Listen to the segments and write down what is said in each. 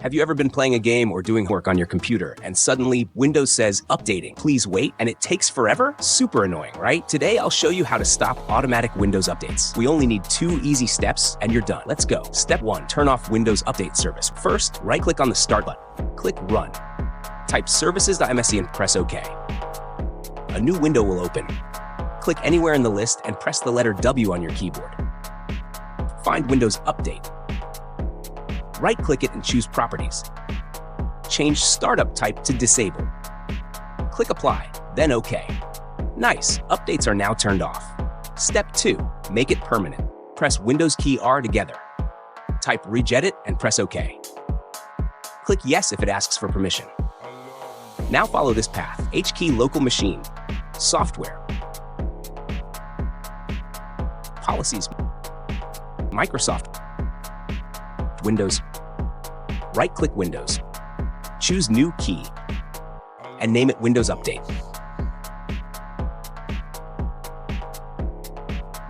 Have you ever been playing a game or doing work on your computer and suddenly Windows says updating, please wait, and it takes forever? Super annoying, right? Today I'll show you how to stop automatic Windows updates. We only need 2 easy steps and you're done. Let's go. Step 1, turn off Windows Update Service. First, right-click on the Start button. Click Run. Type services.msc and press OK. A new window will open. Click anywhere in the list and press the letter W on your keyboard. Find Windows Update. Right-click it and choose Properties. Change Startup Type to Disable. Click Apply, then OK. Nice, updates are now turned off. Step 2, make it permanent. Press Windows key R together. Type regedit and press OK. Click Yes if it asks for permission. Now follow this path. H key local machine, software, policies, Microsoft, Windows. Right-click Windows. Choose New Key and name it Windows Update.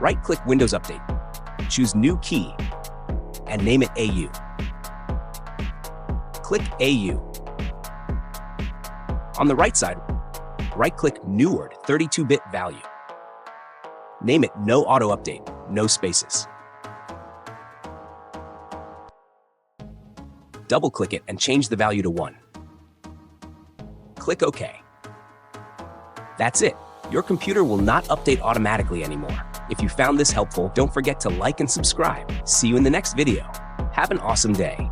Right-click Windows Update. Choose New Key and name it AU. Click AU. On the right side, right-click New Word 32-bit value. Name it No Auto Update, no spaces. Double-click it and change the value to 1. Click OK. That's it. Your computer will not update automatically anymore. If you found this helpful, don't forget to like and subscribe. See you in the next video. Have an awesome day.